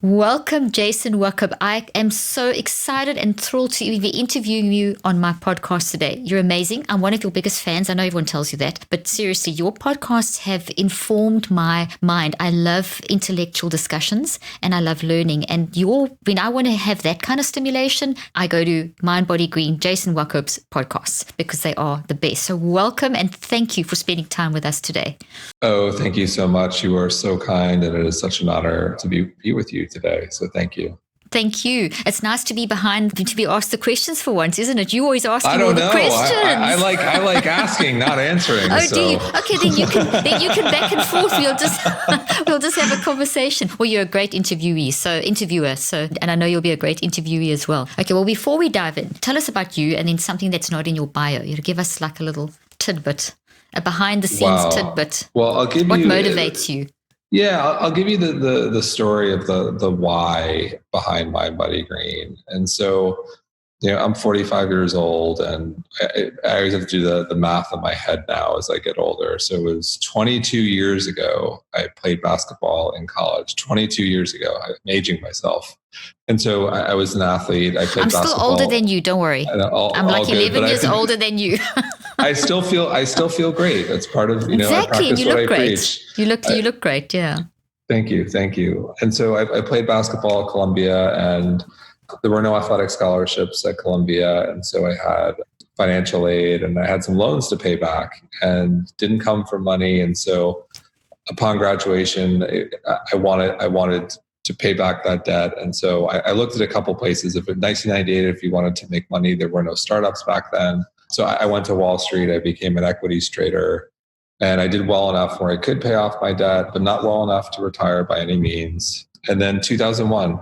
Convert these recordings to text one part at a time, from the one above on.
Welcome, Jason Wachob. I am so excited and thrilled to be interviewing you on my podcast today. You're amazing. I'm one of your biggest fans. I know everyone tells you that, but seriously, your podcasts have informed my mind. I love intellectual discussions and I love learning. And when I want to have that kind of stimulation, I go to MindBodyGreen Jason Wachob's podcasts because they are the best. So welcome and thank you for spending time with us today. Oh, thank you so much. You are so kind, and it is such an honor to be with you today. So thank you. Thank you. It's nice to be to be asked the questions for once, isn't it? You always ask all the questions. I like asking, not answering. Oh, so. Do you? Okay, then you can back and forth. We'll just have a conversation. Well, you're a great interviewer. And I know you'll be a great interviewee as well. Okay, well, before we dive in, tell us about you and then something that's not in your bio. You give us like a little tidbit. A behind-the-scenes tidbit. Well, I'll give what you. What motivates you? Yeah, I'll give you the story of the why behind MindBodyGreen. And so, I'm 45 years old, and I always have to do the math in my head now as I get older. So it was 22 years ago I played basketball in college. 22 years ago, I'm aging myself. And so I was an athlete. I played basketball. I'm still older than you. Don't worry. I'm like 11 years older than you. I still feel great. That's part of, exactly. I practice what I great. preach. You look great. Yeah. Thank you. And so I played basketball at Columbia, and there were no athletic scholarships at Columbia. And so I had financial aid and I had some loans to pay back and didn't come from money. And so upon graduation, I wanted to pay back that debt. And so I looked at a couple places. In 1998, if you wanted to make money, there were no startups back then. So I went to Wall Street. I became an equities trader, and I did well enough where I could pay off my debt, but not well enough to retire by any means. And then 2001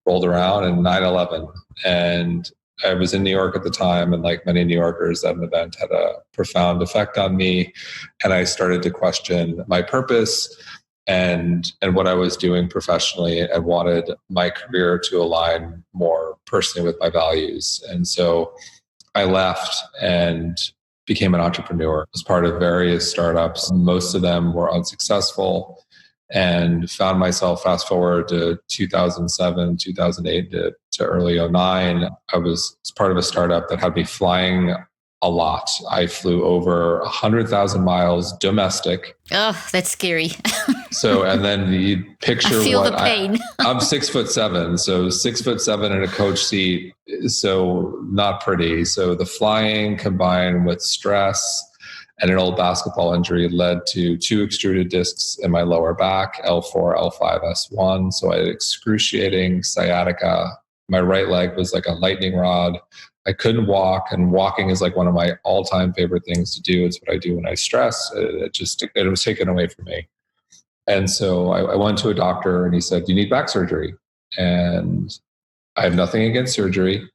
rolled around, and 9/11, and I was in New York at the time. And like many New Yorkers, that event had a profound effect on me. And I started to question my purpose and what I was doing professionally. I wanted my career to align more personally with my values. And so I left and became an entrepreneur. I was part of various startups. Most of them were unsuccessful, and found myself, fast forward to 2007, 2008 to early 2009. I was part of a startup that had me flying a lot. I flew over 100,000 miles domestic. Oh, that's scary. So, and then you picture I feel the pain. I'm 6'7", so 6'7" in a coach seat. So not pretty. So the flying combined with stress and an old basketball injury led to 2 extruded discs in my lower back, L4, L5, S1. So I had excruciating sciatica. My right leg was like a lightning rod. I couldn't walk, and walking is like one of my all-time favorite things to do. It's what I do when I stress. It was taken away from me. And so I went to a doctor, and he said, "You need back surgery." And I have nothing against surgery,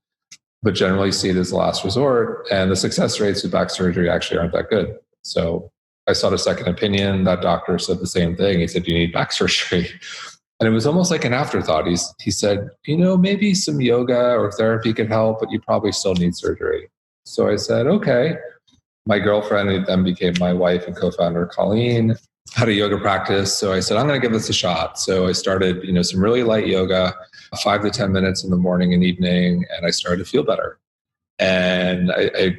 but generally see it as a last resort. And the success rates with back surgery actually aren't that good. So I sought a second opinion. That doctor said the same thing. He said, "You need back surgery." And it was almost like an afterthought. He said, maybe some yoga or therapy could help, but you probably still need surgery. So I said, okay. My girlfriend then became my wife and co-founder, Colleen, had a yoga practice. So I said, I'm going to give this a shot. So I started, some really light yoga, 5 to 10 minutes in the morning and evening, and I started to feel better. And I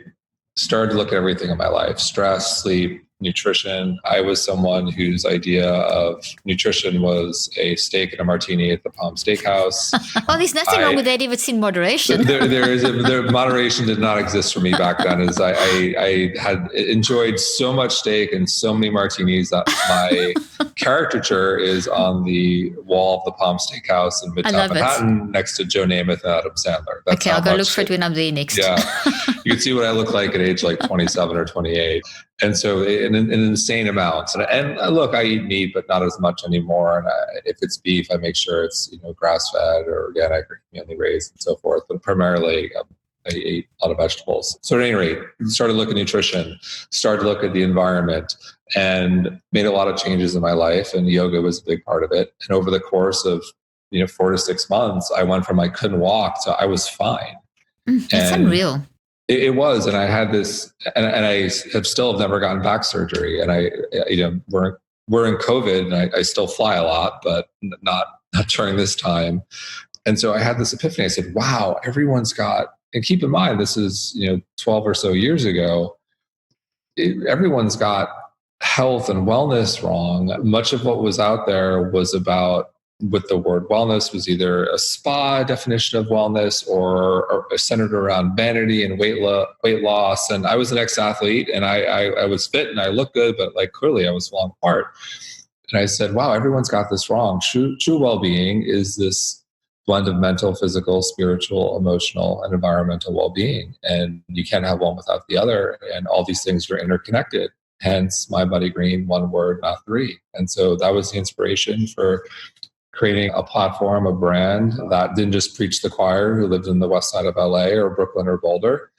started to look at everything in my life: stress, sleep, nutrition. I was someone whose idea of nutrition was a steak and a martini at the Palm Steakhouse. Well, there's nothing wrong with that if it's in moderation. Moderation did not exist for me back then, as I had enjoyed so much steak and so many martinis that my caricature is on the wall of the Palm Steakhouse in Midtown Manhattan next to Joe Namath and Adam Sandler. Okay, I'll go look for it when I'm there next. Yeah, you can see what I look like at age like 27 or 28. And so in insane amounts. And look, I eat meat, but not as much anymore. And if it's beef, I make sure it's grass-fed or organic or community raised and so forth. But primarily, I ate a lot of vegetables. So at any rate, started to look at nutrition, started to look at the environment, and made a lot of changes in my life. And yoga was a big part of it. And over the course of 4 to 6 months, I went from I couldn't walk to I was fine. That's unreal. It was, and I had this, and I have never gotten back surgery. And we're in COVID, and I still fly a lot, but not during this time. And so I had this epiphany. I said, wow, everyone's got, and keep in mind, this is, 12 or so years ago, everyone's got health and wellness wrong. Much of what was out there was about, with the word wellness, was either a spa definition of wellness or centered around vanity and weight loss. And I was an ex-athlete, and I was fit and I looked good, but like clearly I was falling apart. And I said, wow, everyone's got this wrong. True well-being is this blend of mental, physical, spiritual, emotional, and environmental well-being. And you can't have one without the other. And all these things are interconnected. Hence, MindBodyGreen, one word, not three. And so that was the inspiration for creating a platform, a brand that didn't just preach the choir who lived in the west side of LA or Brooklyn or Boulder,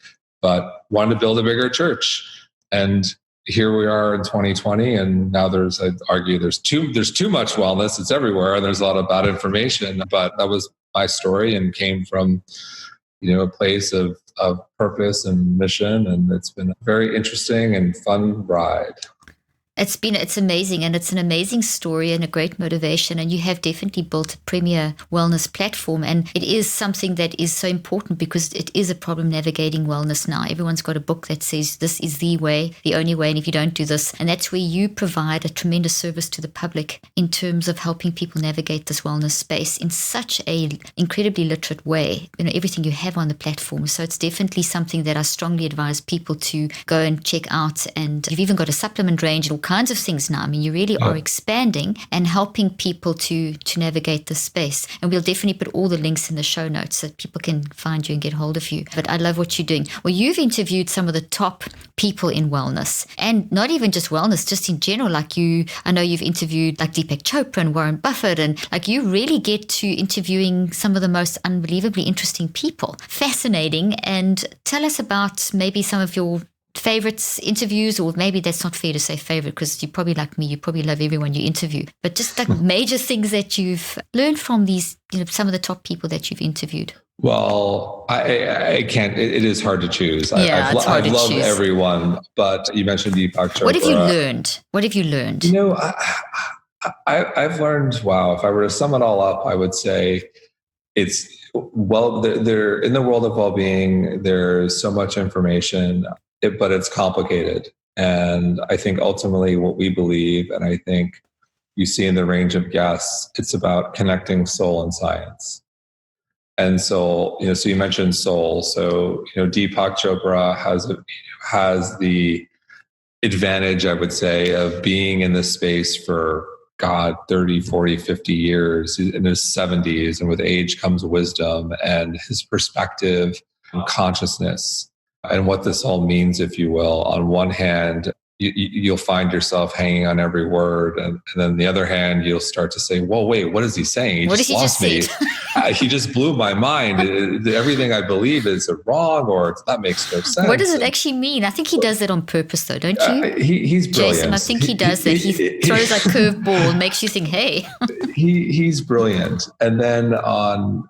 but wanted to build a bigger church. And here we are in 2020, and now I'd argue there's too much wellness. It's everywhere, and there's a lot of bad information. But that was my story, and came from, a place of purpose and mission, and it's been a very interesting and fun ride. It's amazing, and it's an amazing story and a great motivation. And you have definitely built a premier wellness platform. And it is something that is so important because it is a problem navigating wellness now. Everyone's got a book that says this is the way, the only way. And if you don't do this, and that's where you provide a tremendous service to the public in terms of helping people navigate this wellness space in such a incredibly literate way. Everything you have on the platform. So it's definitely something that I strongly advise people to go and check out. And you've even got a supplement range and all kinds of things now. I mean, you really are expanding and helping people to navigate this space. And we'll definitely put all the links in the show notes so that people can find you and get hold of you. But I love what you're doing. Well, you've interviewed some of the top people in wellness, and not even just wellness, just in general. I know you've interviewed like Deepak Chopra and Warren Buffett, and like you really get to interviewing some of the most unbelievably interesting people. Fascinating. And tell us about maybe some of your favorites interviews, or maybe that's not fair to say favorite because you're probably like me, you probably love everyone you interview, but just like major things that you've learned from these, some of the top people that you've interviewed. Well, I can't, it is hard to choose. Yeah, I've loved everyone, but you mentioned Deepak Chopra. What have you learned? I've learned, wow, if I were to sum it all up, I would say it's, well, they're in the world of well-being, there's so much information, but it's complicated. And I think ultimately what we believe, and I think you see in the range of guests, it's about connecting soul and science. And so, so you mentioned soul. So, Deepak Chopra has the advantage, I would say, of being in this space for 30, 40, 50 years, in his 70s, and with age comes wisdom and his perspective and consciousness and what this all means, if you will. On one hand, you'll find yourself hanging on every word. And then on the other hand, you'll start to say, whoa, wait, what is he saying? What just lost me. He just blew my mind. Everything I believe is wrong, or that makes no sense. What does it actually mean? I think he does that on purpose, though, don't you? He's brilliant. Jason, I think he does that. He throws like curveball and makes you think, hey. He's brilliant. And then on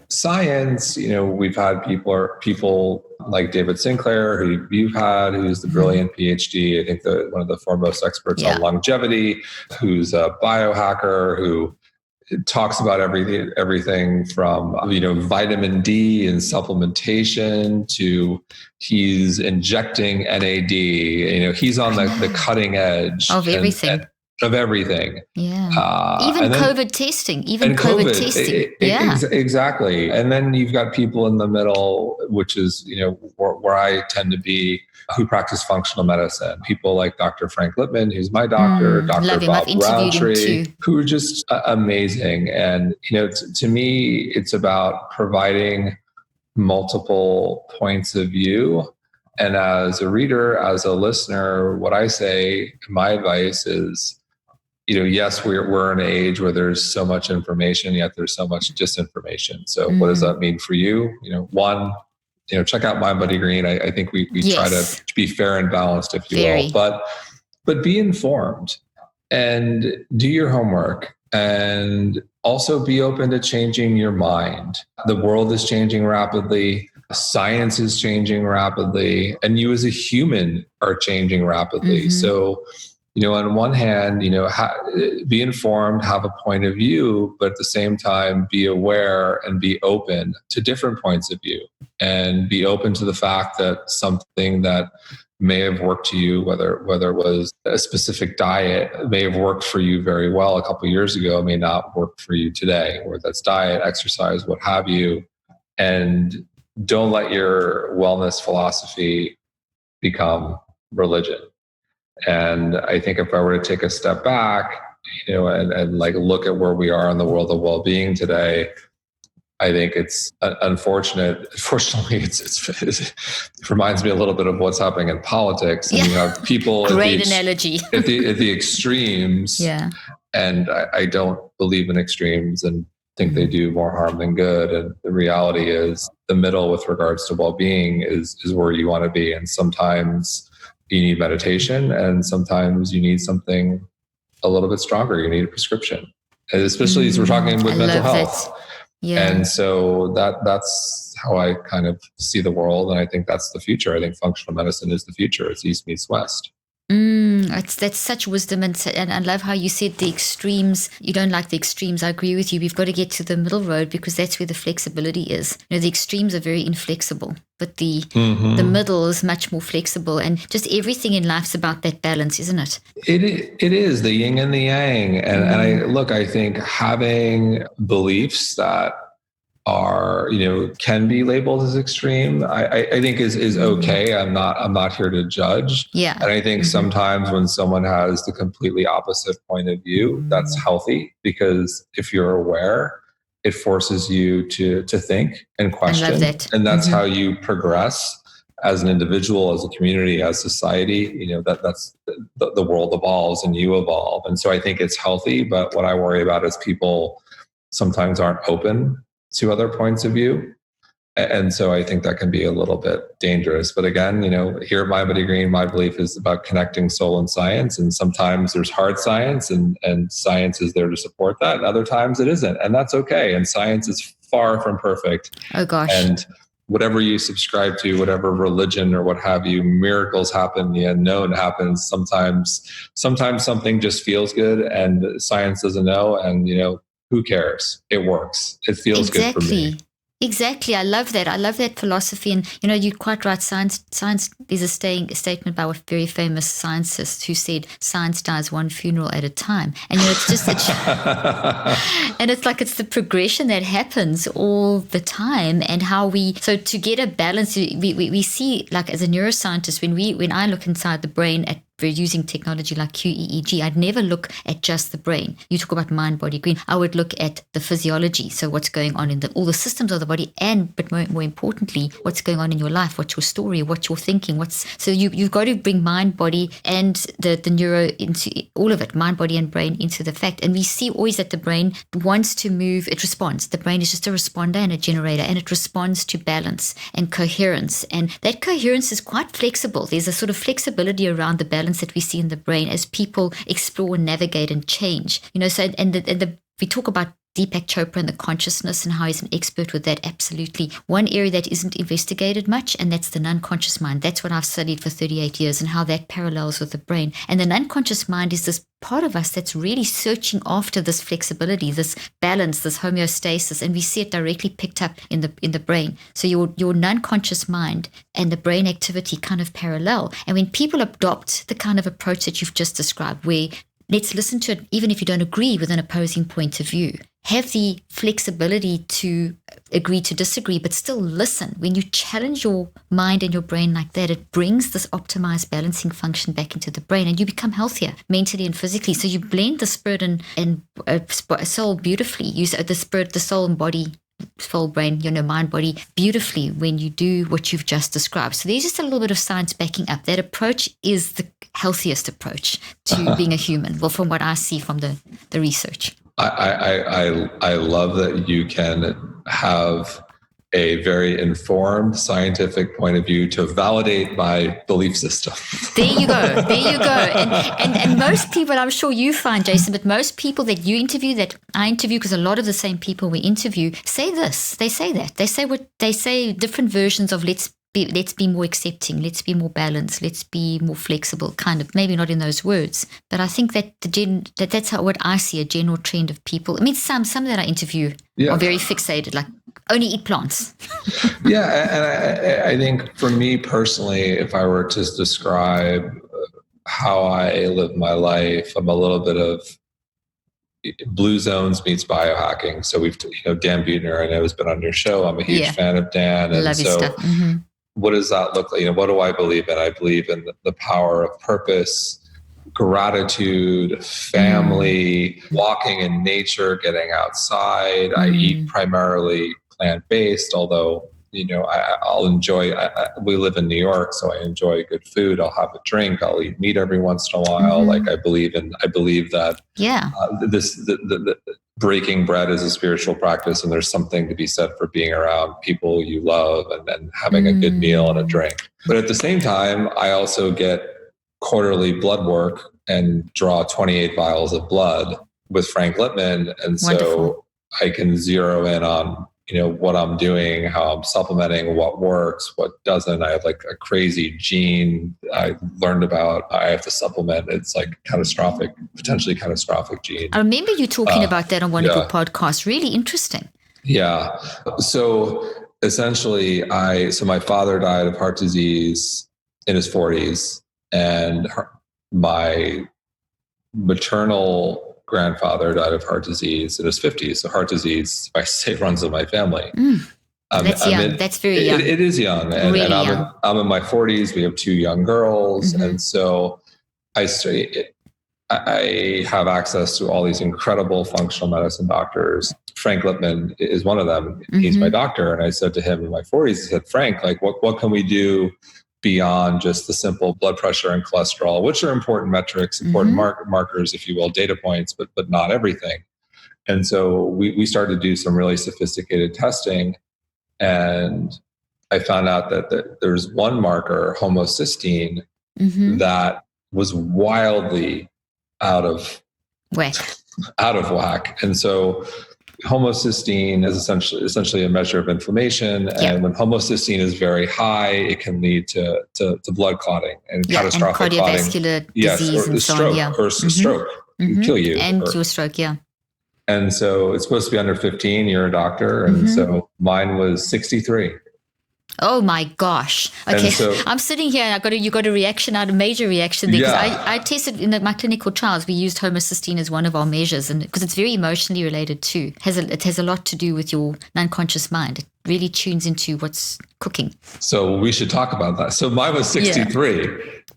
science, we've had people like David Sinclair, who you've had, who's the brilliant PhD, I think one of the foremost experts on longevity, who's a biohacker, who talks about everything from vitamin D and supplementation to he's injecting NAD. He's on the cutting edge of everything. Of everything. Yeah. Even COVID testing. Yeah. Exactly. And then you've got people in the middle, which is, where I tend to be, who practice functional medicine. People like Dr. Frank Lippman, who's my doctor, Dr. Bob Roundtree, who are just amazing. And, to me, it's about providing multiple points of view. And as a reader, as a listener, what I say, my advice is, yes, we're in an age where there's so much information, yet there's so much disinformation. So what does that mean for you? One, check out MindBodyGreen. I think we try to be fair and balanced, if you will, but be informed and do your homework, and also be open to changing your mind. The world is changing rapidly. Science is changing rapidly, and you as a human are changing rapidly. So on one hand, be informed, have a point of view, but at the same time, be aware and be open to different points of view, and be open to the fact that something that may have worked to you, whether it was a specific diet, may have worked for you very well a couple of years ago, may not work for you today, whether that's diet, exercise, what have you. And don't let your wellness philosophy become religion. And I think if I were to take a step back, and like look at where we are in the world of well-being today, I think it's unfortunate. Fortunately, it reminds me a little bit of what's happening in politics. And you have people great analogy at the extremes. Yeah. And I don't believe in extremes and think they do more harm than good. And the reality is the middle with regards to well-being is where you want to be. And sometimes you need meditation, and sometimes you need something a little bit stronger. You need a prescription, and especially as we're talking with mental health. Yeah. And so that's how I kind of see the world. And I think that's the future. I think functional medicine is the future. It's East meets West. That's such wisdom, and I love how you said the extremes. You don't like the extremes. I agree with you. We've got to get to the middle road, because that's where the flexibility is. The extremes are very inflexible, but the middle is much more flexible. And just everything in life's about that balance, isn't it? It is the yin and the yang. And I think having beliefs that are, can be labeled as extreme, I think is okay. I'm not here to judge. Yeah. And I think sometimes when someone has the completely opposite point of view, that's healthy, because if you're aware, it forces you to think and question. I love that. And that's how you progress as an individual, as a community, as society. That's the world evolves and you evolve. And so I think it's healthy, but what I worry about is people sometimes aren't open to other points of view. And so I think that can be a little bit dangerous. But again, here at MindBodyGreen, my belief is about connecting soul and science. And sometimes there's hard science, and science is there to support that. And other times it isn't. And that's okay. And science is far from perfect. Oh, gosh. And whatever you subscribe to, whatever religion or what have you, miracles happen, the unknown happens. Sometimes something just feels good and science doesn't know. And, who cares? It works. It feels good for me. Exactly. I love that. I love that philosophy. And, you're quite right. Science, there's a statement by a very famous scientist who said, science dies one funeral at a time. And, it's just, and it's like, it's the progression that happens all the time, and how so to get a balance, we see, like, as a neuroscientist, when I look inside the brain at using technology like QEEG, I'd never look at just the brain. You talk about mind, body, green. I would look at the physiology. So what's going on in all the systems of the body, but more importantly, what's going on in your life, what's your story, what you're thinking, so you've got to bring mind, body, and the neuro into all of it, mind, body, and brain into the fact. And we see always that the brain wants to move, it responds. The brain is just a responder and a generator, and it responds to balance and coherence. And that coherence is quite flexible. There's a sort of flexibility around the balance that we see in the brain as people explore, navigate, and change. So we talk about Deepak Chopra and the consciousness and how he's an expert with that. Absolutely. One area that isn't investigated much, and that's the non-conscious mind. That's what I've studied for 38 years, and how that parallels with the brain. And the non-conscious mind is this part of us that's really searching after this flexibility, this balance, this homeostasis, and we see it directly picked up in the brain. So your non-conscious mind and the brain activity kind of parallel. And when people adopt the kind of approach that you've just described, where let's listen to it even if you don't agree with an opposing point of view, have the flexibility to agree to disagree, but still listen. When you challenge your mind and your brain like that, it brings this optimized balancing function back into the brain, and you become healthier mentally and physically. So you blend the spirit and soul beautifully. Use the spirit, the soul and body, soul, brain, mind, body beautifully when you do what you've just described. So there's just a little bit of science backing up. That approach is the healthiest approach to being a human. Well, from what I see from the research. I love that you can have a very informed scientific point of view to validate my belief system. There you go. And most people, I'm sure you find, Jason, but most people that you interview, that I interview, because a lot of the same people we interview say this, they say that. They say different versions of let's let's be more accepting, let's be more balanced, let's be more flexible, kind of, maybe not in those words, but I think that that's what I see, a general trend of people. I mean, some that I interview are very fixated, like only eat plants. And I think for me personally, if I were to describe how I live my life, I'm a little bit of Blue Zones meets biohacking. So we've, Dan Buettner, I know, has been on your show. I'm a huge fan of Dan. And love his stuff. Mm-hmm. What does that look like? What do I believe in? I believe in the power of purpose, gratitude, family, walking in nature, getting outside. I eat primarily plant-based, although, I'll enjoy, we live in New York, so I enjoy good food. I'll have a drink. I'll eat meat every once in a while. Like I believe that the breaking bread is a spiritual practice, and there's something to be said for being around people you love and having a good meal and a drink. But at the same time, I also get quarterly blood work and draw 28 vials of blood with Frank Littman. And so I can zero in on, what I'm doing, how I'm supplementing, what works, what doesn't. I have like a crazy gene I learned about. I have to supplement. It's like potentially catastrophic gene. I remember you talking about that on one of your podcasts. Really interesting. Yeah. So essentially my father died of heart disease in his 40s, and my maternal grandfather died of heart disease in his 50s. So heart disease, I say, runs in my family. That's young. That's very young. It is young. And, really young. I'm in my 40s. We have 2 young girls. And so I have access to all these incredible functional medicine doctors. Frank Littman is one of them. He's my doctor. And I said to him in my 40s, I said, Frank, like, what can we do beyond just the simple blood pressure and cholesterol, which are important metrics, important markers, if you will, data points, but not everything. And so we started to do some really sophisticated testing, and I found out that there's one marker, homocysteine, that was wildly out of whack. And so homocysteine is essentially a measure of inflammation, and when homocysteine is very high, it can lead to blood clotting and catastrophic and cardiovascular disease and stroke, or stroke can kill you, and your stroke. And so it's supposed to be under 15. You're a doctor, and so mine was 63. Oh my gosh. Okay. So, I'm sitting here and you got a reaction out, a major reaction there. Because I tested in my clinical trials, we used homocysteine as one of our measures, and because it's very emotionally related too. It has a lot to do with your unconscious mind. It really tunes into what's cooking. So we should talk about that. So mine was 63.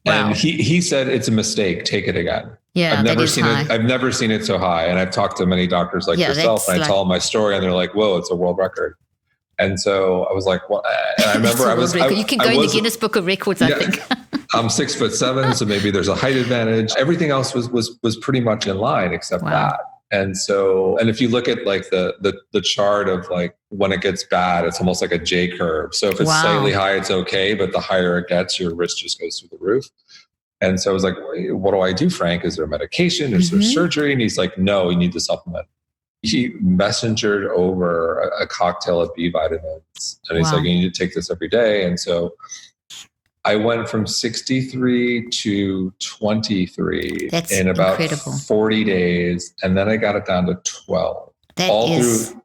Wow. And he said, it's a mistake. Take it again. Yeah, I've never seen it so high. And I've talked to many doctors like yourself, and I tell them my story, and they're like, whoa, it's a world record. And so I was like, well, and I remember you can go in the Guinness Book of Records, I think. I'm 6'7", so maybe there's a height advantage. Everything else was pretty much in line except that. And so, and if you look at like the chart of like when it gets bad, it's almost like a J curve. So if it's slightly high, it's okay, but the higher it gets, your risk just goes through the roof. And so I was like, what do I do, Frank? Is there medication? Is there surgery? And he's like, no, you need to supplement. He messengered over a cocktail of B vitamins. And he's like, you need to take this every day. And so I went from 63 to 23 in about 40 days. And then I got it down to 12. That is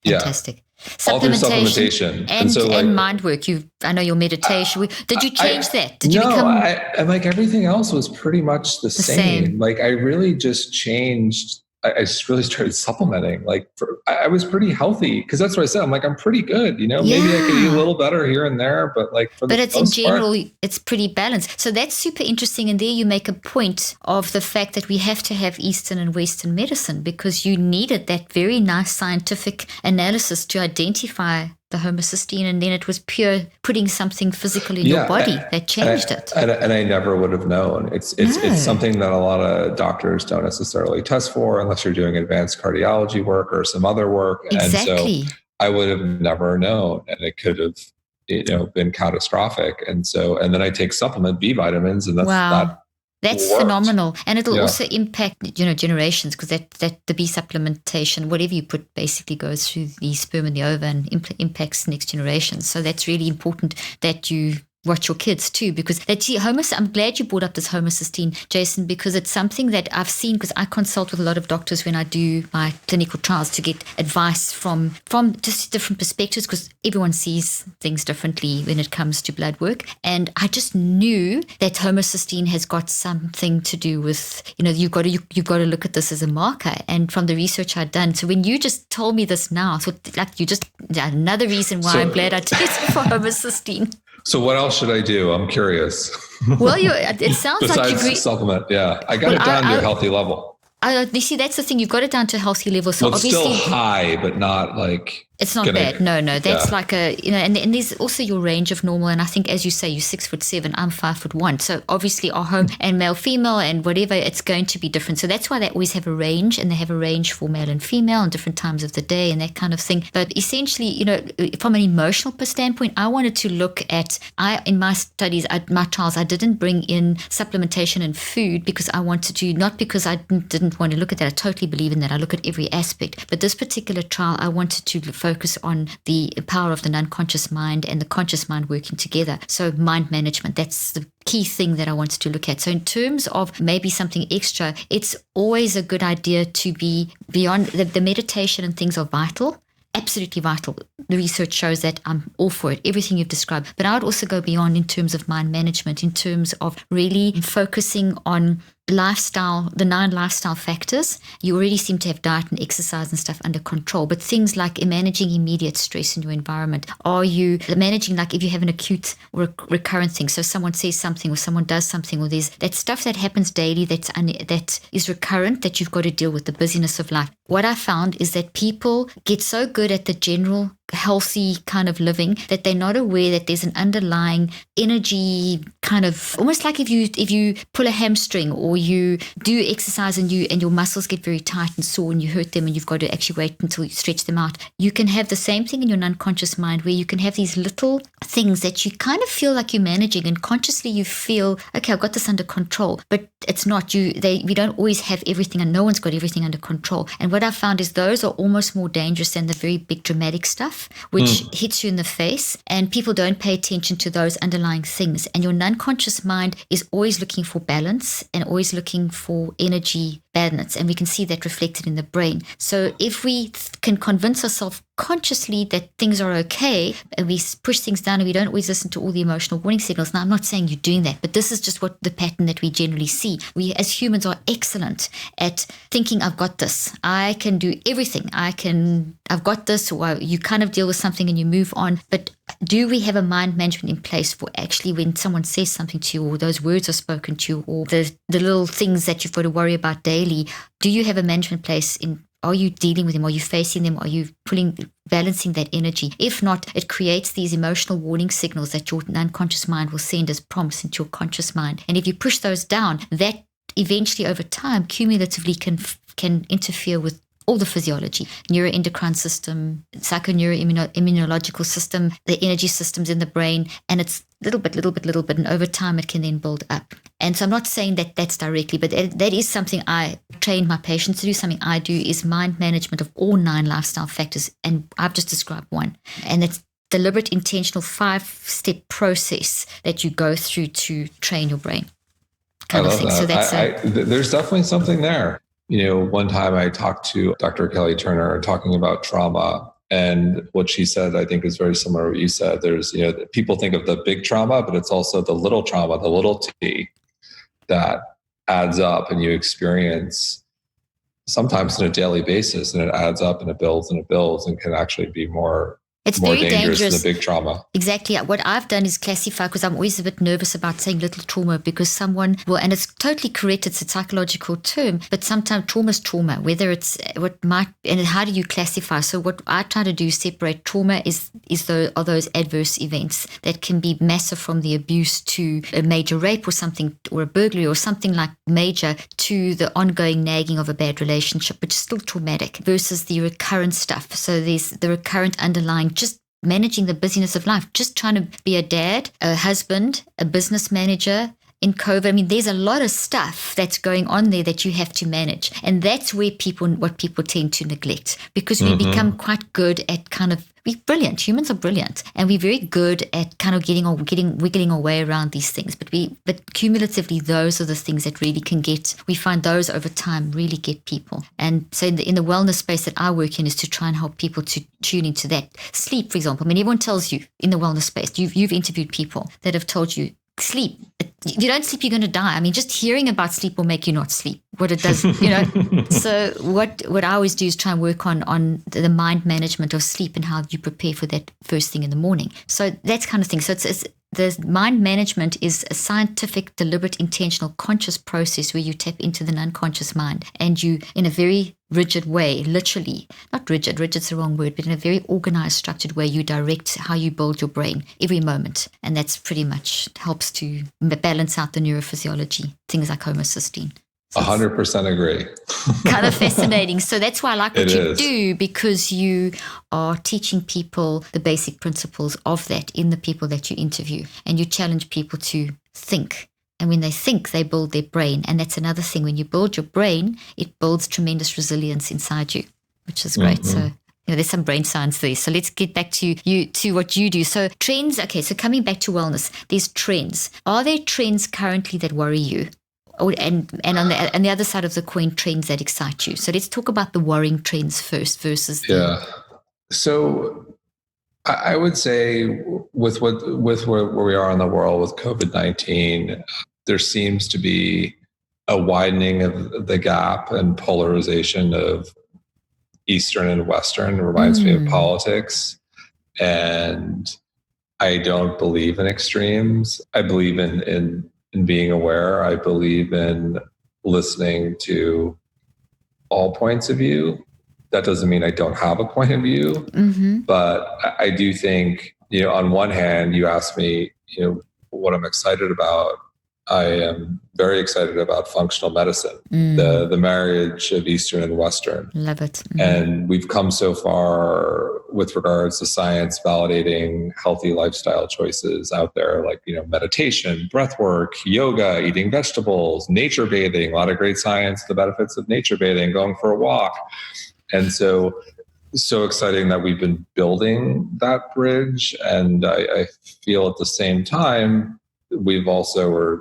fantastic. All through supplementation. And mind work. I know your meditation. Did you change that? Did you and like everything else was pretty much the same. Like I really just changed. I just really started supplementing. Like I was pretty healthy, because that's what I said. I'm like, I'm pretty good, maybe I could eat a little better here and there, but like it's in general, it's pretty balanced. So that's super interesting. And there you make a point of the fact that we have to have Eastern and Western medicine, because you needed that very nice scientific analysis to identify the homocysteine, and then it was pure putting something physical in your body that changed it. And I never would have known. It's something that a lot of doctors don't necessarily test for unless you're doing advanced cardiology work or some other work. Exactly. And so I would have never known, and it could have been catastrophic. And then I take supplement B vitamins, and that's That's worked. phenomenal. And it'll Yeah. also impact, generations, because that the B supplementation, whatever you put, basically goes through the sperm and the ova and impacts next generations. So that's really important that you watch your kids too, because I'm glad you brought up this homocysteine, Jason, because it's something that I've seen, because I consult with a lot of doctors when I do my clinical trials to get advice from just different perspectives, because everyone sees things differently when it comes to blood work. And I just knew that homocysteine has got something to do with, you've got to look at this as a marker. And from the research I'd done, so when you just told me this now, I thought, like, another reason why I'm glad I tested for homocysteine. So what else should I do? I'm curious. Well, it sounds Besides like you supplement, yeah. I got it down to a healthy level. You see, that's the thing. You've got it down to a healthy level. So it's obviously still high, but not like... It's not bad. No. That's like and there's also your range of normal. And I think, as you say, you're 6'7", I'm 5'1". So obviously our home and male, female and whatever, it's going to be different. So that's why they always have a range, and they have a range for male and female and different times of the day and that kind of thing. But essentially, from an emotional standpoint, I wanted to look at, in my studies, my trials, I didn't bring in supplementation and food because I wanted to, not because I didn't want to look at that. I totally believe in that. I look at every aspect. But this particular trial, I wanted to focus on the power of the unconscious mind and the conscious mind working together. So mind management, that's the key thing that I wanted to look at. So in terms of maybe something extra, it's always a good idea to be beyond the meditation, and things are vital. Absolutely vital. The research shows that. I'm all for it, everything you've described. But I would also go beyond in terms of mind management, in terms of really focusing on lifestyle, the 9 lifestyle factors. You already seem to have diet and exercise and stuff under control, but things like managing immediate stress in your environment. Are you managing, like if you have an acute or recurrent thing, so someone says something or someone does something, or there's that stuff that happens daily that is recurrent, that you've got to deal with, the busyness of life. What I found is that people get so good at the general healthy kind of living that they're not aware that there's an underlying energy, kind of almost like if you pull a hamstring or you do exercise and your muscles get very tight and sore and you hurt them and you've got to actually wait until you stretch them out. You can have the same thing in your unconscious mind, where you can have these little things that you kind of feel like you're managing, and consciously you feel, okay, I've got this under control, but it's not. We don't always have everything, and no one's got everything under control. And what I found is those are almost more dangerous than the very big dramatic stuff, which hits you in the face, and people don't pay attention to those underlying things. And your unconscious mind is always looking for balance and always looking for energy balance, and we can see that reflected in the brain. So if we can convince ourselves consciously that things are okay, and we push things down and we don't always listen to all the emotional warning signals. Now, I'm not saying you're doing that, but this is just what the pattern that we generally see. We as humans are excellent at thinking, I've got this, I can do everything, I've got this, or you kind of deal with something and you move on. But do we have a mind management in place for actually when someone says something to you, or those words are spoken to you, or the little things that you've got to worry about daily? Do you have a management place in? Are you dealing with them? Are you facing them? Are you balancing that energy? If not, it creates these emotional warning signals that your unconscious mind will send as prompts into your conscious mind. And if you push those down, that eventually over time, cumulatively can interfere with all the physiology, neuroendocrine system, psychoneuroimmunological system, the energy systems in the brain, and it's little bit, and over time it can then build up. And so I'm not saying that that's directly, but that is something I train my patients to do. Something I do is mind management of all 9 lifestyle factors, and I've just described one. And it's deliberate, intentional 5-step process that you go through to train your brain. I love that. So that's there's definitely something there. One time I talked to Dr. Kelly Turner talking about trauma, and what she said, I think, is very similar to what you said. There's, people think of the big trauma, but it's also the little trauma, the little T, that adds up and you experience sometimes on a daily basis, and it adds up and it builds and can actually be more very dangerous than the big trauma. Exactly. What I've done is classify, because I'm always a bit nervous about saying little trauma, because someone will, and it's totally correct, it's a psychological term, but sometimes trauma is trauma, whether it's and how do you classify? So what I try to do is separate trauma are those adverse events that can be massive, from the abuse to a major rape or something, or a burglary or something like major, to the ongoing nagging of a bad relationship, which is still traumatic, versus the recurrent stuff. So there's the recurrent underlying, just managing the busyness of life, just trying to be a dad, a husband, a business manager, in COVID, I mean, there's a lot of stuff that's going on there that you have to manage. And that's where what people tend to neglect, because we become quite good at we're brilliant. Humans are brilliant. And we're very good at kind of wiggling our way around these things. But cumulatively, those are the things that really we find those over time really get people. And so in the wellness space that I work in is to try and help people to tune into that. Sleep, for example. I mean, everyone tells you in the wellness space, you've interviewed people that have told you, sleep. If you don't sleep, you're going to die. I mean, just hearing about sleep will make you not sleep. What it does, So what I always do is try and work on the mind management of sleep and how you prepare for that first thing in the morning. So that kind of thing. So it's the mind management is a scientific, deliberate, intentional, conscious process where you tap into the unconscious mind, and you, in a very rigid way, literally, not rigid's the wrong word, but in a very organized, structured way, you direct how you build your brain every moment. And that's pretty much helps to balance out the neurophysiology, things like homocysteine. 100% agree. Kind of fascinating. So that's why I like what you do, because you are teaching people the basic principles of that in the people that you interview, and you challenge people to think. And when they think, they build their brain. And that's another thing. When you build your brain, it builds tremendous resilience inside you, which is great. So there's some brain science there. So let's get back to what you do. So trends. Okay, so coming back to wellness, there's trends. Are there trends currently that worry you? And on the other side of the coin, trends that excite you. So let's talk about the worrying trends first versus So I would say with where we are in the world with COVID-19, there seems to be a widening of the gap and polarization of Eastern and Western. It reminds me of politics. And I don't believe in extremes. I believe in being aware. I believe in listening to all points of view. That doesn't mean I don't have a point of view, but I do think, on one hand, you asked me, what I'm excited about. I am very excited about functional medicine, the marriage of Eastern and Western. Love it. And we've come so far with regards to science validating healthy lifestyle choices out there, like, meditation, breath work, yoga, eating vegetables, nature bathing, a lot of great science, the benefits of nature bathing, going for a walk. And so exciting that we've been building that bridge. And I feel at the same time, we've also,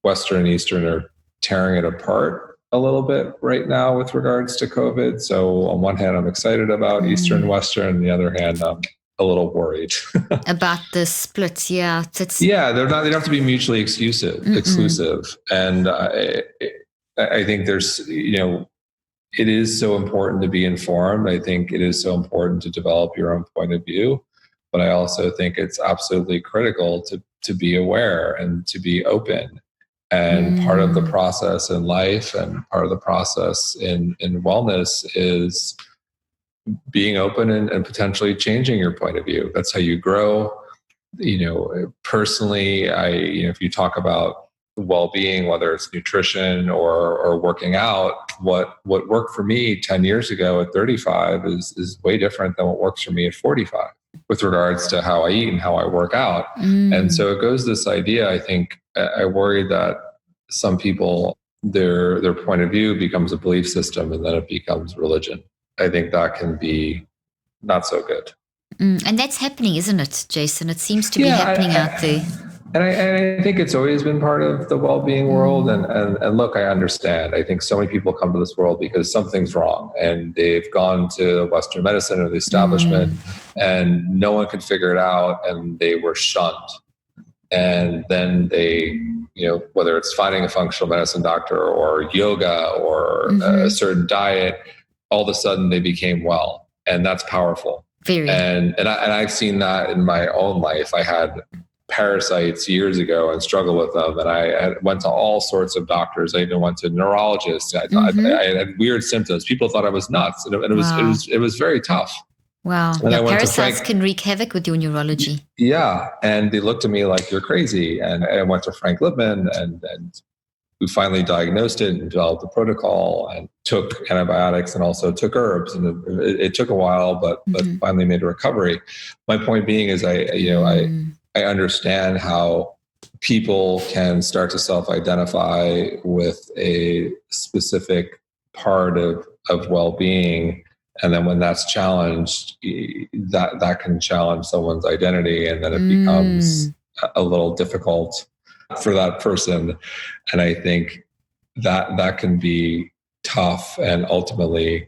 Western and Eastern are tearing it apart a little bit right now with regards to COVID. So on one hand, I'm excited about Eastern and Western. On the other hand, I'm a little worried about the splits. Yeah. They don't have to be mutually exclusive. And I think there's, it is so important to be informed. I think it is so important to develop your own point of view, but I also think it's absolutely critical to be aware and to be open. And part of the process in life and part of the process in wellness is being open and potentially changing your point of view. That's how you grow. Personally, if you talk about well-being, whether it's nutrition or working out, what worked for me 10 years ago at 35 is way different than what works for me at 45 with regards to how I eat and how I work out. And so it goes this idea, I think, I worry that some people, their point of view becomes a belief system and then it becomes religion. I think that can be not so good. And that's happening, isn't it, Jason? It seems to be happening out there. And I think it's always been part of the well-being world. And look, I understand. I think so many people come to this world because something's wrong and they've gone to Western medicine or the establishment and no one could figure it out and they were shunned. And then they, whether it's finding a functional medicine doctor or yoga or a certain diet, all of a sudden they became well. And that's powerful. Very. And I've seen that in my own life. I had parasites years ago and struggled with them. And I went to all sorts of doctors. I even went to neurologists. I had weird symptoms. People thought I was nuts. And it was very tough. Wow. And parasites can wreak havoc with your neurology. Yeah. And they looked at me like, you're crazy. And I went to Frank Lipman and we finally diagnosed it and developed a protocol and took antibiotics and also took herbs. And it took a while, but finally made a recovery. My point being is I understand how people can start to self-identify with a specific part of well-being. And then when that's challenged, that can challenge someone's identity, and then it becomes a little difficult for that person. And I think that can be tough. And ultimately,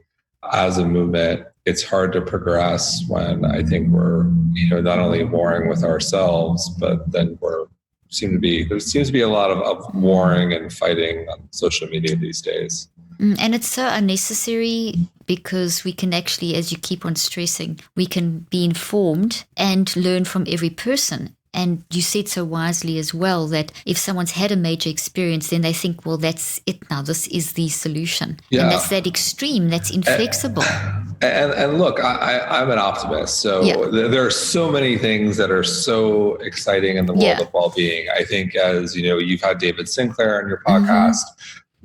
as a movement, it's hard to progress when I think we're, not only warring with ourselves, but then there seems to be a lot of warring and fighting on social media these days. And it's so unnecessary, because we can actually, as you keep on stressing, we can be informed and learn from every person. And you said so wisely as well that if someone's had a major experience, then they think, well, that's it now. This is the solution. Yeah. And that's that extreme. That's inflexible. And look, I'm an optimist. So there are so many things that are so exciting in the world of well-being. I think, as you know, you've had David Sinclair on your podcast.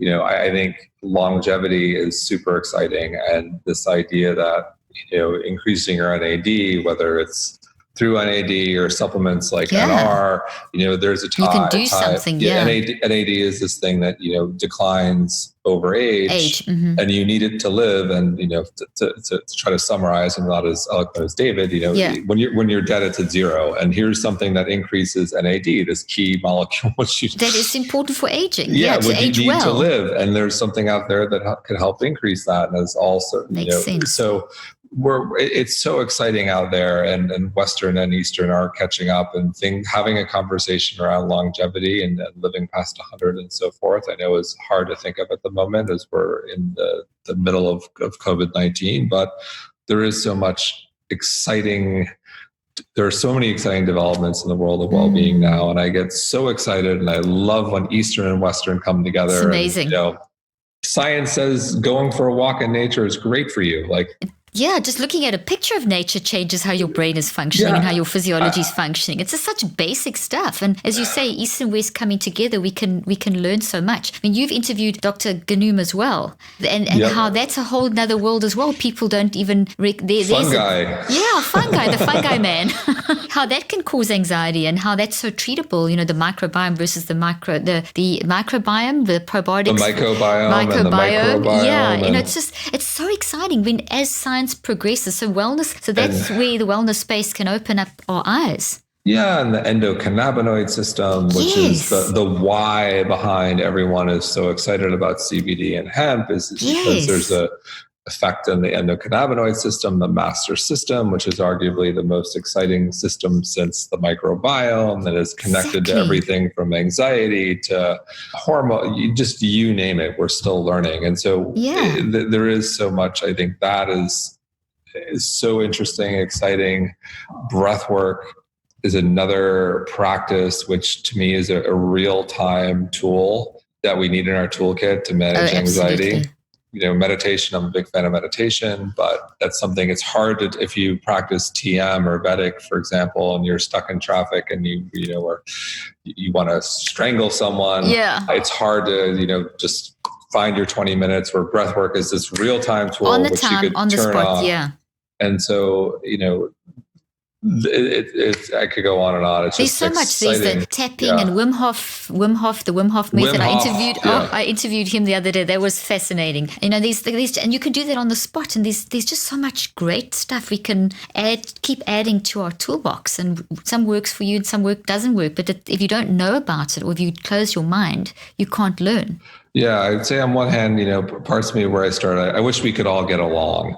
I think longevity is super exciting. And this idea that, increasing your NAD, whether it's through NAD or supplements like NR, there's a time. You can do something, NAD is this thing that, declines over age, and you need it to live. And, to try to summarize, and not as eloquent as David, when you're dead, it's at zero. And here's something that increases NAD, this key molecule, that is important for aging. To age well. To live. And there's something out there that could help increase that. And it's also, Makes sense. So it's so exciting out there, and Western and Eastern are catching up, and having a conversation around longevity and living past 100 and so forth, I know is hard to think of at the moment as we're in the middle of COVID-19, but there is so much exciting. There are so many exciting developments in the world of well-being now, and I get so excited, and I love when Eastern and Western come together. It's amazing. And, science says going for a walk in nature is great for you. Just looking at a picture of nature changes how your brain is functioning and how your physiology is functioning. It's just such basic stuff. And as you say, East and West coming together, we can learn so much. I mean, you've interviewed Dr. Ganoum as well, and how that's a whole other world as well. People don't even... Fungi. The fungi man. How that can cause anxiety, and how that's so treatable. The microbiome versus the microbiome, the probiotics. The mycobiome and the microbiome. Yeah, it's so exciting when, as science progresses, so that's where the wellness space can open up our eyes. And the endocannabinoid system, which is the why behind everyone is so excited about CBD and hemp, is because there's a effect on the endocannabinoid system, the master system, which is arguably the most exciting system since the microbiome, that is connected to everything from anxiety to hormone, you name it, we're still learning. And so there is so much. I think that is so interesting, exciting. Breath work is another practice, which to me is a real-time tool that we need in our toolkit to manage anxiety. Meditation, I'm a big fan of meditation, but that's something, it's hard to, if you practice TM or Vedic, for example, and you're stuck in traffic and or you want to strangle someone. It's hard to, just find your 20 minutes, where breath work is this real-time tool on the which time, you could on the turn spot. on. And so, I could go on and on. It's There's just so much. exciting. There's the tapping and Wim Hof, the Wim Hof method. I interviewed him the other day. That was fascinating. These, and you can do that on the spot. And there's just so much great stuff we can keep adding to our toolbox. And some works for you, and some work doesn't work. But if you don't know about it, or if you close your mind, you can't learn. I'd say on one hand, parts of me where I started, I wish we could all get along.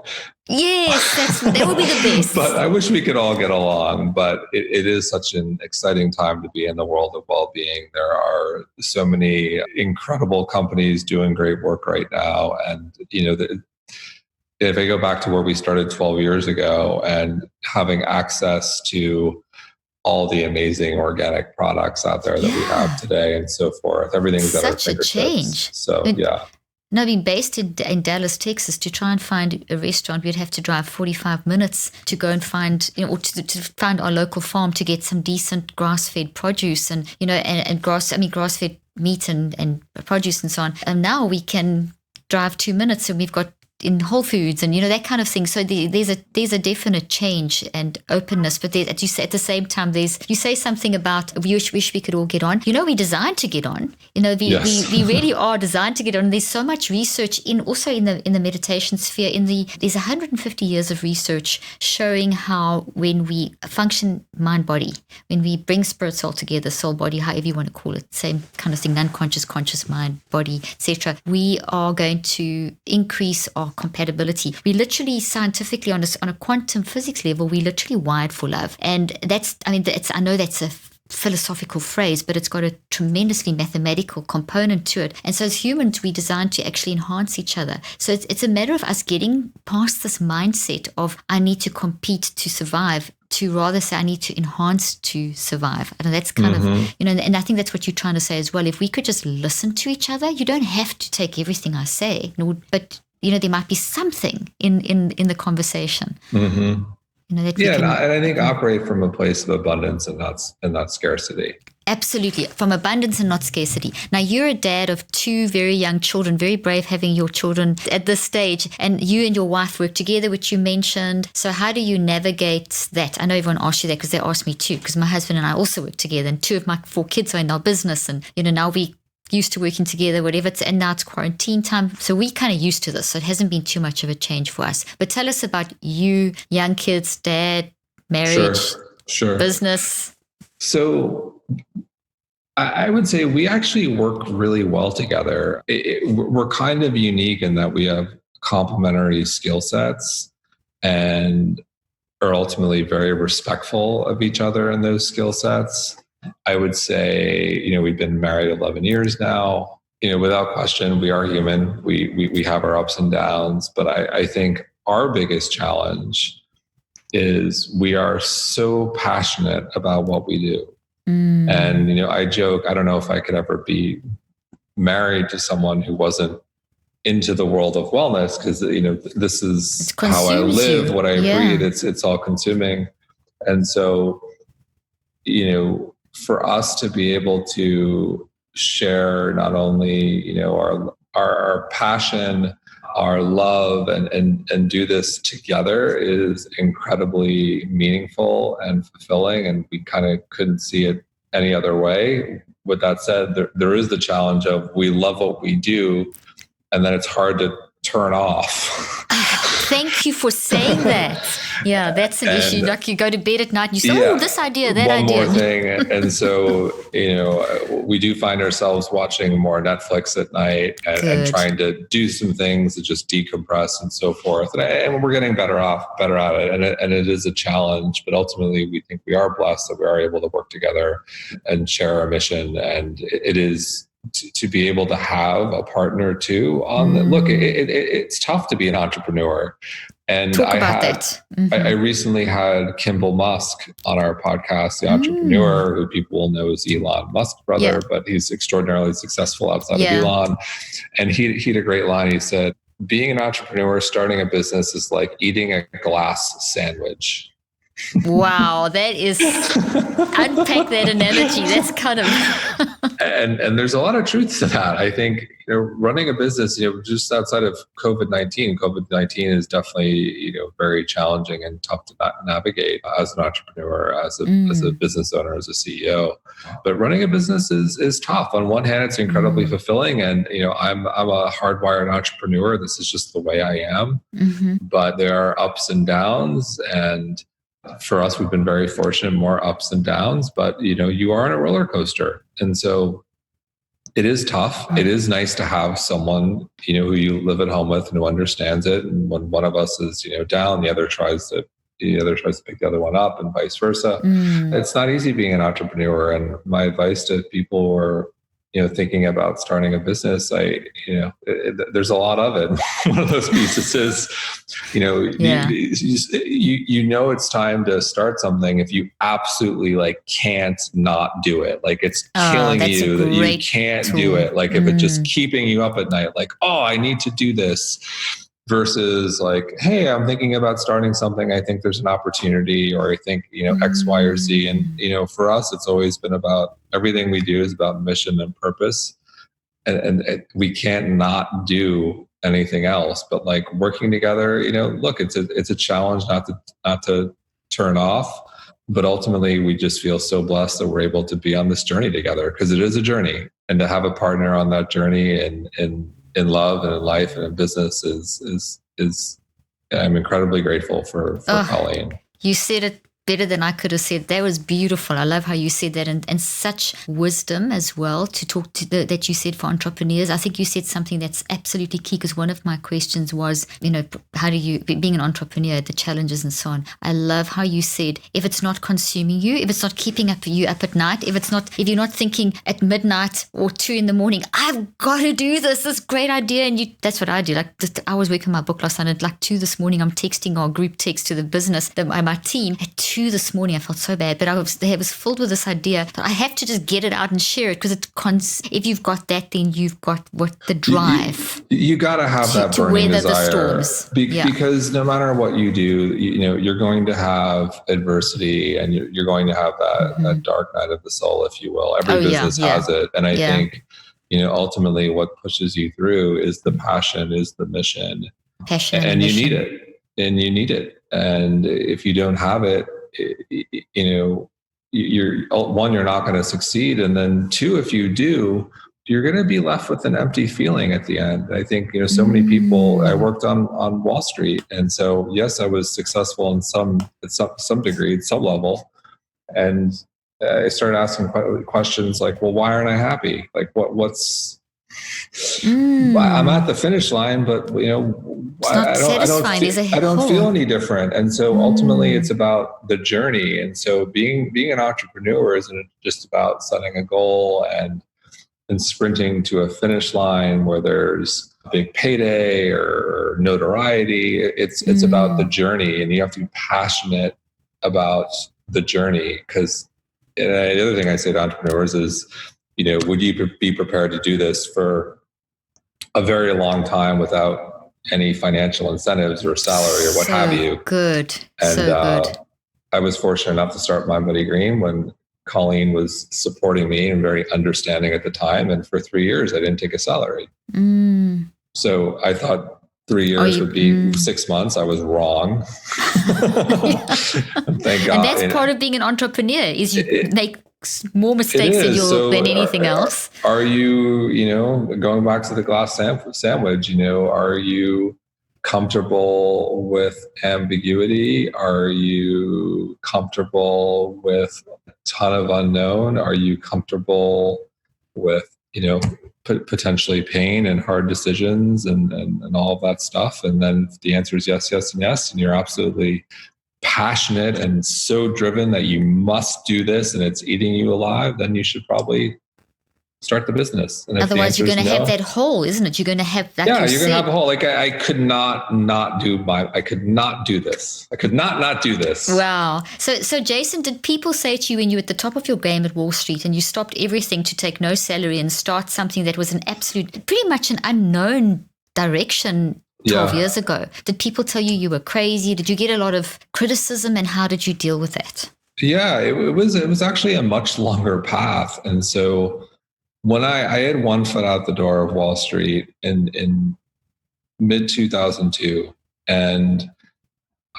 Yes, that would be the best. But I wish we could all get along. But it is such an exciting time to be in the world of well-being. There are so many incredible companies doing great work right now. And, if I go back to where we started 12 years ago, and having access to all the amazing organic products out there that we have today and so forth, everything's at our fingertips. Such a change. So, Now, being based in Dallas, Texas, to try and find a restaurant, we'd have to drive 45 minutes to go and find, or to find our local farm to get some decent grass-fed produce and grass-fed meat and produce and so on. And now we can drive 2 minutes, and we've got in Whole Foods and, that kind of thing. So there's a definite change and openness. But as you say, at the same time, you say something about we wish we could all get on. We're designed to get on. Yes. We really are designed to get on. There's so much research also in the meditation sphere. There's 150 years of research showing how when we function mind-body, when we bring spirit, soul together, soul, body, however you want to call it, same kind of thing, unconscious, conscious, mind, body, etc., we are going to increase our compatibility. We literally, scientifically, on a quantum physics level, we literally wired for love. And I know that's a philosophical phrase, but it's got a tremendously mathematical component to it. And so as humans, we're designed to actually enhance each other. So it's a matter of us getting past this mindset of I need to compete to survive, to rather say I need to enhance to survive. And that's kind of, and I think that's what you're trying to say as well. If we could just listen to each other, you don't have to take everything I say, but there might be something in the conversation. Mm-hmm. And I think operate from a place of abundance and not scarcity. Absolutely. From abundance and not scarcity. Now, you're a dad of 2 very young children, very brave having your children at this stage, and you and your wife work together, which you mentioned. So how do you navigate that? I know everyone asks you that because they ask me too, because my husband and I also work together, and 2 of my 4 kids are in our business, and now we used to working together, whatever, and now it's quarantine time. So we kind of used to this. So it hasn't been too much of a change for us. But tell us about you, young kids, dad, marriage, sure. business. So I would say we actually work really well together. We're kind of unique in that we have complementary skill sets and are ultimately very respectful of each other in those skill sets. I would say, we've been married 11 years now. Without question, we are human. We have our ups and downs, but I think our biggest challenge is we are so passionate about what we do. And, I joke, I don't know if I could ever be married to someone who wasn't into the world of wellness, because, this is how I live, what I breathe. It's all consuming. And so, for us to be able to share not only, our passion, our love, and do this together is incredibly meaningful and fulfilling. And we kind of couldn't see it any other way. With that said, there is the challenge of we love what we do, and then it's hard to turn off. Thank you for saying that. Yeah, that's an issue. Like you go to bed at night and you say, this idea, that idea. One more thing. And so, we do find ourselves watching more Netflix at night and trying to do some things to just decompress and so forth. And we're getting better at it. And it is a challenge, but ultimately we think we are blessed that we are able to work together and share our mission. And it is to be able to have a partner too on the look. It's tough to be an entrepreneur. And I recently had Kimball Musk on our podcast, the entrepreneur, who people will know as Elon Musk's brother, but he's extraordinarily successful outside of Elon. And he had a great line. He said, being an entrepreneur, starting a business is like eating a glass sandwich. Wow, that is, unpack that analogy. That's kind of... and there's a lot of truth to that. I think, running a business, just outside of COVID-19 is definitely, very challenging and tough to navigate as an entrepreneur, as a business owner, as a CEO. But running a business is tough. On one hand, it's incredibly fulfilling. And, I'm a hardwired entrepreneur. This is just the way I am. But there are ups and downs, and for us, we've been very fortunate, more ups and downs, but you are on a roller coaster. And so it is tough. It is nice to have someone, who you live at home with and who understands it. And when one of us is, down, the other tries to pick the other one up, and vice versa. It's not easy being an entrepreneur. And my advice to people who are, thinking about starting a business, there's a lot of it. One of those pieces is, it's time to start something if you absolutely can't not do it. It's killing you that you can't do it. If it's just keeping you up at night, I need to do this. Versus hey, I'm thinking about starting something. I think there's an opportunity, or I think, X, Y, or Z. And, for us, it's always been about, everything we do is about mission and purpose. And we can't not do anything else. But like working together, look, it's a challenge not to turn off. But ultimately, we just feel so blessed that we're able to be on this journey together, because it is a journey, and to have a partner on that journey in love and in life and in business is I'm incredibly grateful for Colleen. You said it better than I could have said. That was beautiful. I love how you said that, and such wisdom as well to talk to that you said for entrepreneurs. I think you said something that's absolutely key, because one of my questions was, how do you, being an entrepreneur, the challenges and so on. I love how you said, if it's not consuming you, if it's not keeping you up at night, if you're not thinking at midnight or 2 a.m, I've got to do this great idea. And that's what I do. Like, I was working on my book last night at like 2 this morning. I'm texting our group text to the business, my team at 2 this morning. I felt so bad, but I was filled with this idea that I have to just get it out and share it, because if you've got that, then you've got the drive. You got to have that burning weather desire, the storms. Because no matter what you do, you're going to have adversity, and you're going to have that dark night of the soul, if you will. Every business has it, and I think ultimately what pushes you through is the passion, is the mission, and you need it, and if you don't have it, you're not going to succeed, and then 2, if you do, you're going to be left with an empty feeling at the end. I think so many people. I worked on Wall Street, and so yes, I was successful in some degree, at some level, and I started asking questions like, well, why aren't I happy? Like, what's I'm at the finish line, but I don't feel any different. And so ultimately it's about the journey. And so being an entrepreneur isn't just about setting a goal and sprinting to a finish line where there's a big payday or notoriety. It's about the journey, and you have to be passionate about the journey. Because the other thing I say to entrepreneurs is, would you be prepared to do this for a very long time without any financial incentives or salary or what have you? Good. And good. I was fortunate enough to start MindBodyGreen when Colleen was supporting me and very understanding at the time. And for 3 years, I didn't take a salary. So I thought 3 years would be 6 months. I was wrong. Thank God. And that's part of being an entrepreneur, is you make more mistakes than anything else. Are you, going back to the glass sandwich, are you comfortable with ambiguity? Are you comfortable with a ton of unknown? Are you comfortable with, potentially pain and hard decisions and all of that stuff? And then if the answer is yes, yes, and yes, and you're absolutely passionate and so driven that you must do this and it's eating you alive, then you should probably start the business. And otherwise you're going to have that hole, isn't it? You're going to have that. Yeah, you're going to have a hole. Like I could not do this. I could not do this. Wow. So Jason, did people say to you when you were at the top of your game at Wall Street and you stopped everything to take no salary and start something that was pretty much an unknown direction 12 years ago? Did people tell you were crazy? Did you get a lot of criticism, and how did you deal with that? Yeah, it was actually a much longer path. And so when I had one foot out the door of Wall Street in mid 2002, and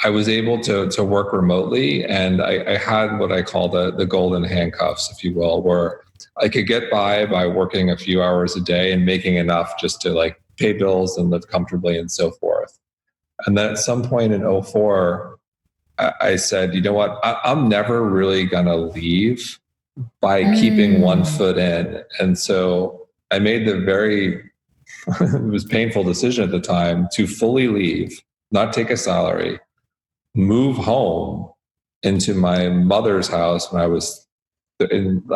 I was able to work remotely, and I had what I call the golden handcuffs, if you will, where I could get by working a few hours a day and making enough just to like pay bills and live comfortably and so forth. And then at some point in 2004, I said, you know what, I'm never really going to leave by keeping one foot in. And so I made the it was painful decision at the time to fully leave, not take a salary, move home into my mother's house when I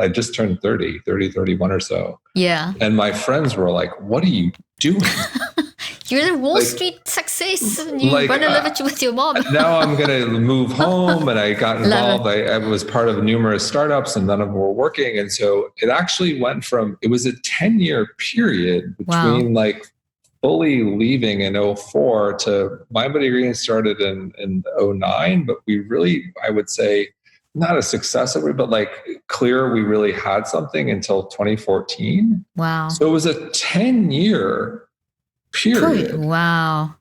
just turned 31 or so. Yeah. And my friends were like, what are you doing? You're in Wall Street success, and you want to live it with your mom. Now I'm going to move home, and I got involved. I was part of numerous startups, and none of them were working. And so it actually went it was a 10-year period between like fully leaving in 2004 to MindBodyGreen started in 2009. But we really, I would say, not a success, but like clear, we really had something until 2014. Wow. So it was a 10-year period. Wow.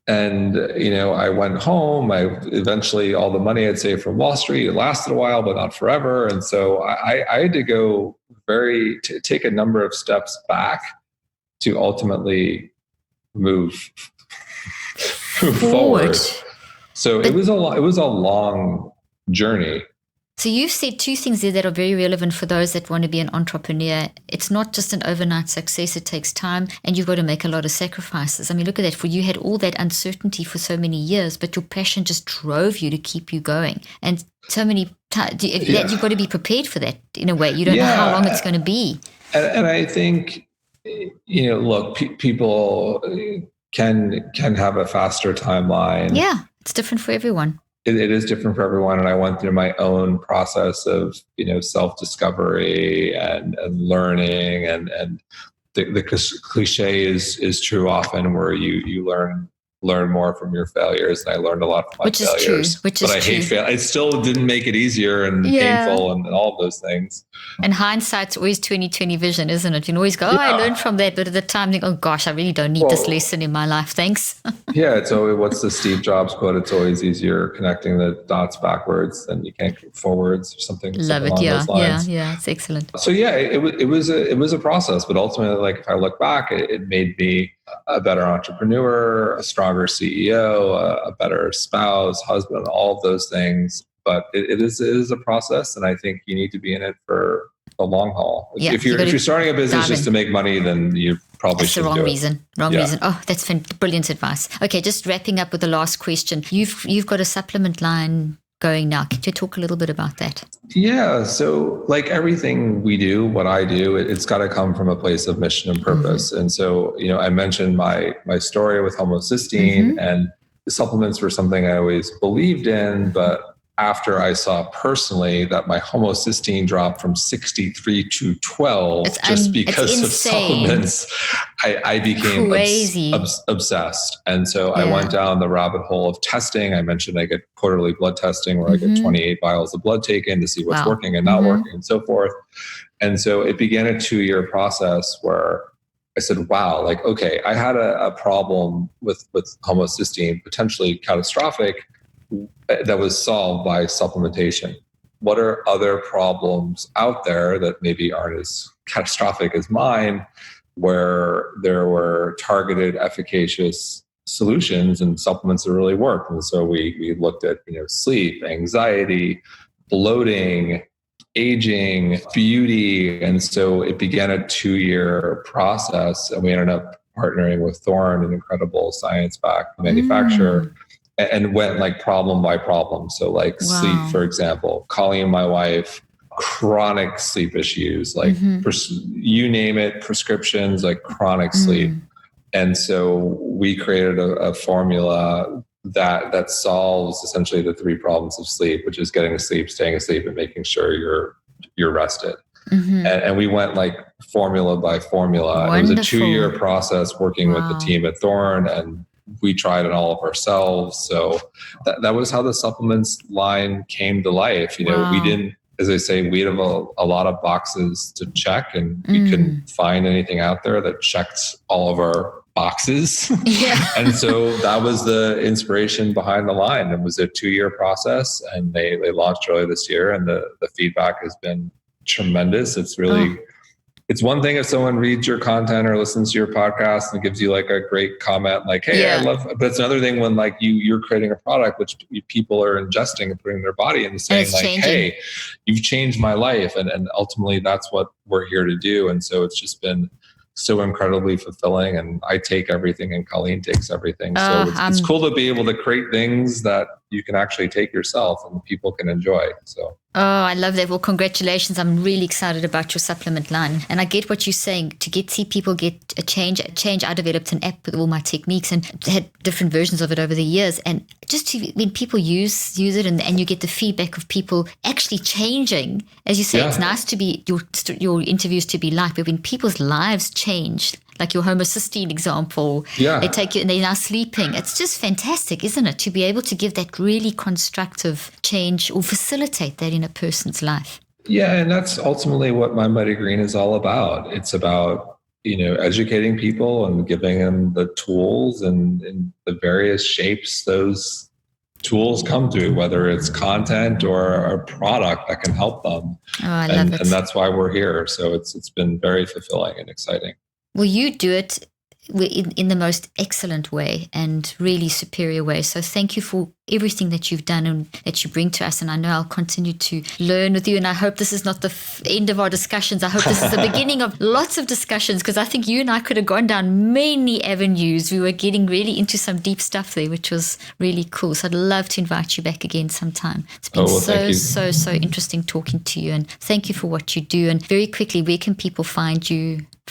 And, I went home. Eventually all the money I'd saved from Wall Street, it lasted a while, but not forever. And so I had to go take a number of steps back to ultimately move forward. So it was a long journey. So you've said two things there that are very relevant for those that want to be an entrepreneur. It's not just an overnight success. It takes time, and you've got to make a lot of sacrifices. I mean, look at that. For you had all that uncertainty for so many years, but your passion just drove you to keep you going. And so many times, you've got to be prepared for that in a way. You don't know how long it's going to be. And I think, look, people can have a faster timeline. Yeah, it's different for everyone. It is different for everyone. And I went through my own process of, self-discovery and learning. And the cliche is true often, where you learn more from your failures. And I learned a lot from my failures. Which is true. I hate fail. It still didn't make it easier and painful and all of those things. And hindsight's always 20/20 vision, isn't it? You can always go, I learned from that. But at the time, think, oh gosh, I really don't need this lesson in my life. Thanks. It's always, what's the Steve Jobs quote? It's always easier connecting the dots backwards than you can forwards or something. Love it. Yeah. It's excellent. So it was a process, but ultimately, like, if I look back, it made me a better entrepreneur, a stronger CEO, a better spouse, husband, all of those things. But it is a process, and I think you need to be in it for the long haul. Yeah, if you're starting a business just to make money, then you probably should. That's the wrong reason. Reason. Oh, that's brilliant advice. Okay, just wrapping up with the last question. You've got a supplement line going now. Could you talk a little bit about that? Yeah. So like everything we do, what I do, it's got to come from a place of mission and purpose. Mm-hmm. And so, I mentioned my story with homocysteine, and the supplements were something I always believed in, but after I saw personally that my homocysteine dropped from 63 to 12 because of supplements, I became obsessed. And so I went down the rabbit hole of testing. I mentioned I get quarterly blood testing where I get 28 vials of blood taken to see what's working and not working and so forth. And so it began a 2-year process where I said, wow, like, okay, I had a problem with homocysteine, potentially catastrophic, that was solved by supplementation. What are other problems out there that maybe aren't as catastrophic as mine, where there were targeted, efficacious solutions and supplements that really worked? And so we looked at, sleep, anxiety, bloating, aging, beauty. And so it began a 2-year process, and we ended up partnering with Thorne, an incredible science-backed manufacturer, and went like problem by problem. So like sleep, for example, Colleen, my wife, chronic sleep issues, like you name it, prescriptions, like chronic sleep. And so we created a formula that solves essentially the 3 problems of sleep, which is getting asleep, staying asleep, and making sure you're rested. And we went like formula by formula. Wonderful. It was a 2-year process working with the team at Thorne, and we tried it all of ourselves. So that was how the supplements line came to life. We didn't, as I say, we have a lot of boxes to check, and we couldn't find anything out there that checked all of our boxes. And so that was the inspiration behind the line. It was a 2-year process, and they launched early this year, and the feedback has been tremendous. It's really, it's one thing if someone reads your content or listens to your podcast and gives you like a great comment, like, hey, I love, but it's another thing when like you're creating a product which people are ingesting and putting in their body and saying like, changing. Hey, you've changed my life. And ultimately that's what we're here to do. And so it's just been so incredibly fulfilling, and I take everything and Colleen takes everything. So it's cool to be able to create things that you can actually take yourself and people can enjoy. So. Oh, I love that. Well, congratulations. I'm really excited about your supplement line. And I get what you're saying. To see people get a change. I developed an app with all my techniques and had different versions of it over the years. And just when people use it and you get the feedback of people actually changing, as you say, it's nice to be your interviews to be live, but when people's lives change, like your homocysteine example, they take you and they're now sleeping. It's just fantastic, isn't it? To be able to give that really constructive change or facilitate that in a person's life. Yeah, and that's ultimately what MindBodyGreen is all about. It's about educating people and giving them the tools and the various shapes those tools come through, whether it's content or a product that can help them. Oh, I love it. And that's why we're here. So it's been very fulfilling and exciting. Well, you do it in the most excellent way and really superior way. So thank you for everything that you've done and that you bring to us. And I know I'll continue to learn with you. And I hope this is not the end of our discussions. I hope this is the beginning of lots of discussions, because I think you and I could have gone down many avenues. We were getting really into some deep stuff there, which was really cool. So I'd love to invite you back again sometime. It's been so interesting talking to you. And thank you for what you do. And very quickly, where can people find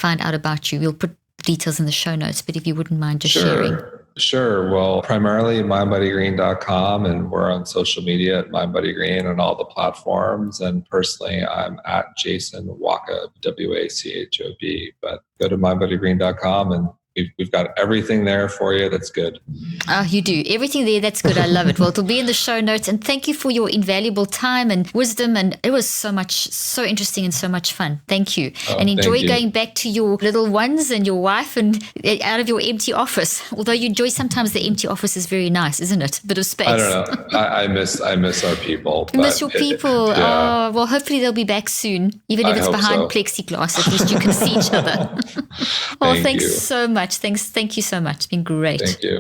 out about you? We'll put details in the show notes, but if you wouldn't mind just sharing. Sure. Well, primarily mindbodygreen.com, and we're on social media at mindbodygreen on all the platforms. And personally, I'm at Jason Wachob, Wachob. But go to mindbodygreen.com and we've got everything there for you that's good. Oh, you do. Everything there, that's good. I love it. Well, it'll be in the show notes. And thank you for your invaluable time and wisdom. And it was so interesting and so much fun. Thank you. And enjoy going back to your little ones and your wife and out of your empty office. Although you enjoy sometimes the empty office is very nice, isn't it? A bit of space. I don't know. I miss our people. You miss your people. Yeah. Oh, well, hopefully they'll be back soon. Even if it's behind plexiglass, at least you can see each other. Well, thanks so much. Thank you so much. It's been great. Thank you.